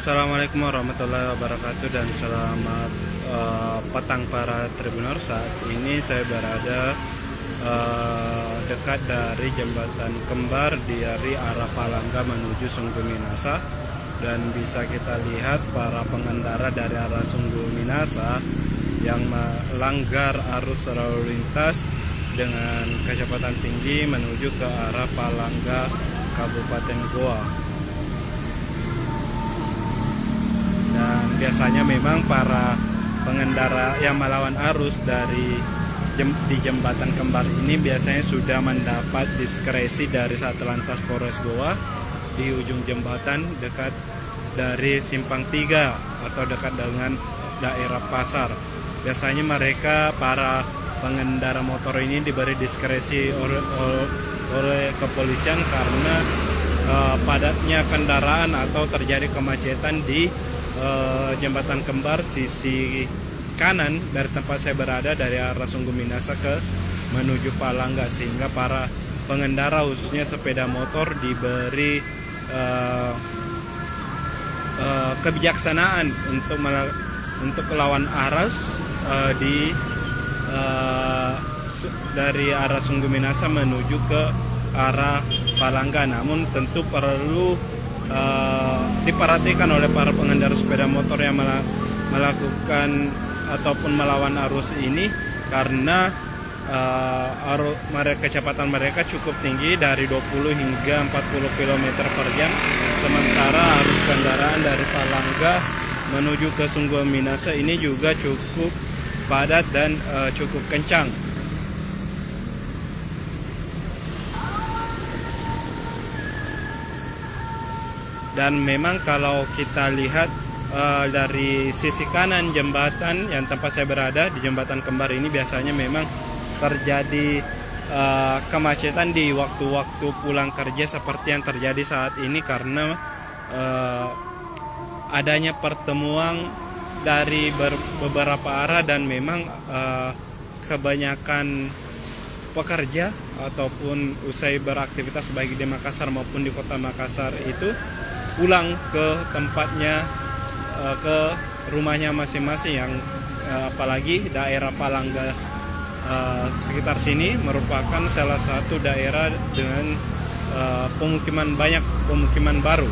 Assalamualaikum warahmatullahi wabarakatuh dan selamat petang para Tribuners. Saat ini saya berada dekat dari jembatan kembar dari arah Palangga menuju Sungguh Minasa, dan bisa kita lihat para pengendara dari arah Sungguh Minasa yang melanggar arus lalu lintas dengan kecepatan tinggi menuju ke arah Palangga Kabupaten Goa. Dan biasanya memang para pengendara yang melawan arus di jembatan kembar ini biasanya sudah mendapat diskresi dari Satlantas Polres Goa di ujung jembatan dekat dari Simpang 3 atau dekat dengan daerah pasar. Biasanya mereka para pengendara motor ini diberi diskresi oleh kepolisian karena padatnya kendaraan atau terjadi kemacetan di jembatan kembar sisi kanan dari tempat saya berada dari arah Sungguh Minasa ke menuju Palangga, sehingga para pengendara khususnya sepeda motor diberi kebijaksanaan untuk melawan arus dari arah Sungguh Minasa menuju ke arah Palangga. Namun tentu perlu diperhatikan oleh para pengendara sepeda motor yang melakukan ataupun melawan arus ini, karena kecepatan mereka cukup tinggi dari 20 hingga 40 km per jam, sementara arus kendaraan dari Palangga menuju ke Sungguh Minasa ini juga cukup padat dan cukup kencang. Dan memang kalau kita lihat dari sisi kanan jembatan yang tempat saya berada di jembatan kembar ini, biasanya memang terjadi kemacetan di waktu-waktu pulang kerja seperti yang terjadi saat ini, karena adanya pertemuan dari beberapa arah, dan memang kebanyakan pekerja ataupun usai beraktivitas baik di Makassar maupun di kota Makassar itu pulang ke tempatnya, ke rumahnya masing-masing, yang apalagi daerah Palangga sekitar sini merupakan salah satu daerah dengan banyak pemukiman baru.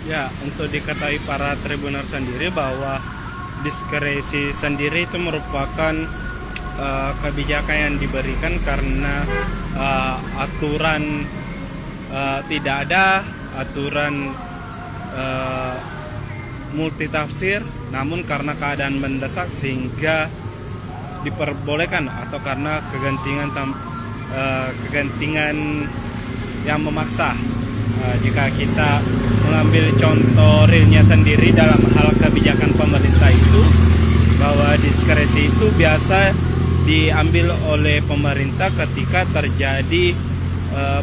Ya, untuk diketahui para tribuner sendiri bahwa diskresi sendiri itu merupakan kebijakan yang diberikan karena aturan tidak ada aturan multitafsir, namun karena keadaan mendesak sehingga diperbolehkan, atau karena kegentingan yang memaksa. Jika kita mengambil contoh realnya sendiri dalam hal kebijakan pemerintah itu, bahwa diskresi itu biasa diambil oleh pemerintah ketika terjadi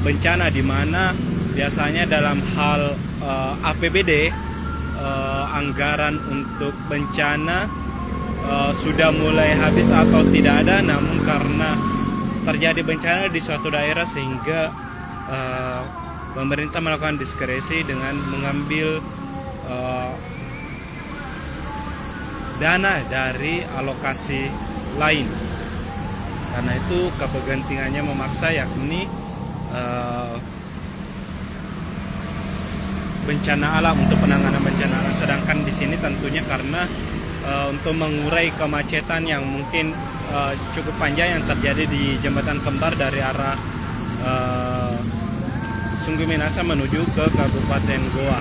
bencana, di mana biasanya dalam hal APBD, anggaran untuk bencana sudah mulai habis atau tidak ada, namun karena terjadi bencana di suatu daerah sehingga pemerintah melakukan diskresi dengan mengambil dana dari alokasi lain. Karena itu kepentingannya memaksa, yakni bencana alam, untuk penanganan bencana alam. Sedangkan di sini tentunya karena untuk mengurai kemacetan yang mungkin cukup panjang yang terjadi di Jembatan Kembar dari arah Sungguh Minasa menuju ke Kabupaten Goa.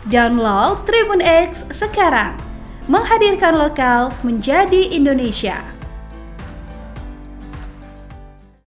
Download Tribun X sekarang. Menghadirkan lokal menjadi Indonesia.